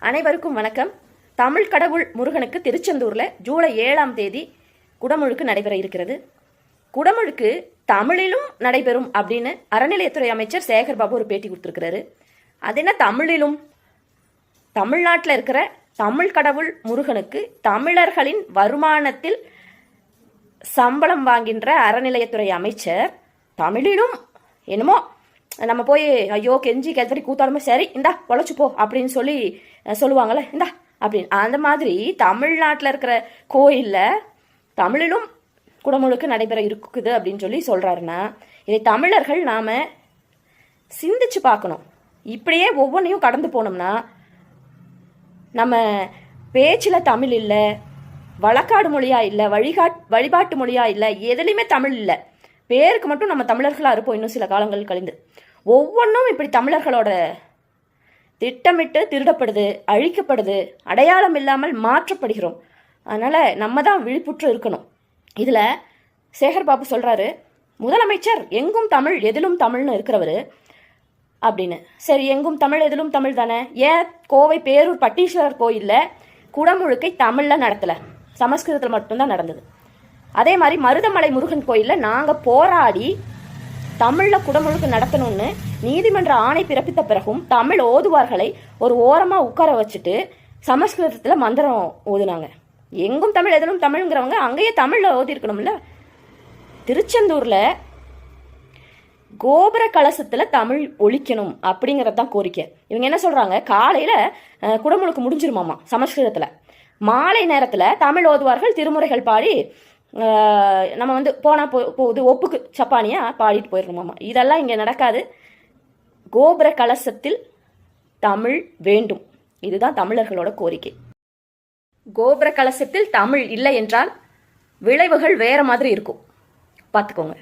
அனைவருக்கும் வணக்கம். தமிழ் கடவுள் முருகனுக்கு திருச்செந்தூரில் ஜூலை 7ஆம் தேதி குடமுழுக்கு நடைபெற இருக்கிறது. குடமுழுக்கு தமிழிலும் நடைபெறும் அப்படின்னு அறநிலையத்துறை அமைச்சர் சேகர் பாபு ஒரு பேட்டி கொடுத்துருக்கிறாரு. அது என்ன தமிழிலும்? தமிழ்நாட்டில் இருக்கிற தமிழ் கடவுள் முருகனுக்கு தமிழர்களின் வருமானத்தில் சம்பளம் வாங்கின்ற அறநிலையத்துறை அமைச்சர் தமிழிலும் என்னமோ நம்ம போய் ஐயோ கெஞ்சி கெத்தடி கூத்தாடுமே சரி இந்தா பொழைச்சு போ அப்படின்னு சொல்லுவாங்கள்ல, இந்தா அப்படின்னு அந்த மாதிரி தமிழ்நாட்டில் இருக்கிற கோயிலில் தமிழிலும் குடமுழுக்கு நடைபெற இருக்குது அப்படின்னு சொல்கிறாருன்னா இதை தமிழர்கள் நாம் சிந்திச்சு பார்க்கணும். இப்படியே ஒவ்வொன்றையும் கடந்து போனோம்னா நம்ம பேச்சில் தமிழ் இல்லை, வழக்காடு மொழியாக இல்லை, வழிபாட்டு மொழியாக இல்லை, எதுலேயுமே தமிழ் இல்லை. பேருக்கு மட்டும் நம்ம தமிழர்களாக இருப்போம் இன்னும் சில காலங்கள் கழிந்து. ஒவ்வொன்றும் இப்படி தமிழர்களோட திட்டமிட்டு திருடப்படுது, அழிக்கப்படுது, அடையாளம் இல்லாமல் மாற்றப்படுகிறோம். அதனால் நம்ம தான் விழிப்புற்று இருக்கணும். இதில் சேகர் பாபு சொல்கிறாரு, முதலமைச்சர் எங்கும் தமிழ் எதிலும் தமிழ்னு இருக்கிறவர் அப்படின்னு. சரி, எங்கும் தமிழ் எதிலும் தமிழ் தானே. ஏன் கோவை பேரூர் பட்டீஸ்வரர் கோயிலில் குடமுழுக்கை தமிழில் நடத்தலை, சமஸ்கிருதத்தில் மட்டும்தான் நடந்தது. அதே மாதிரி மருதமலை முருகன் கோயிலில் நாங்கள் போராடி தமிழில் குடமுழுக்கு நடத்தணும்னு நீதிமன்ற ஆணை பிறப்பித்த பிறகும் தமிழ் ஓதுவார்களை ஒரு ஓரமாக உட்கார வச்சுட்டு சமஸ்கிருதத்தில் மந்திரம் ஓதுனாங்க. எங்கும் தமிழ் எதிலும் தமிழ்ங்கிறவங்க அங்கேயே தமிழில் ஓதிருக்கணும்ல. திருச்செந்தூரில் கோபுர கலசத்தில் தமிழ் ஒழிக்கணும் அப்படிங்கிறது தான் கோரிக்கை. இவங்க என்ன சொல்கிறாங்க, காலையில் குடமுழுக்கு முடிஞ்சிருமாமா சமஸ்கிருதத்தில், மாலை நேரத்தில் தமிழ் ஓதுவார்கள் திருமுறைகள் பாடி நம்ம போனால் போகுது ஒப்புக்கு சப்பானியாக பாடிட்டு போயிடணுமாமா. இதெல்லாம் இங்கே நடக்காது. கோபுர கலசத்தில் தமிழ் வேண்டும், இதுதான் தமிழர்களோட கோரிக்கை. கோபுர கலசத்தில் தமிழ் இல்லை என்றால் விளைவுகள் வேற மாதிரி இருக்கும், பார்த்துக்கோங்க.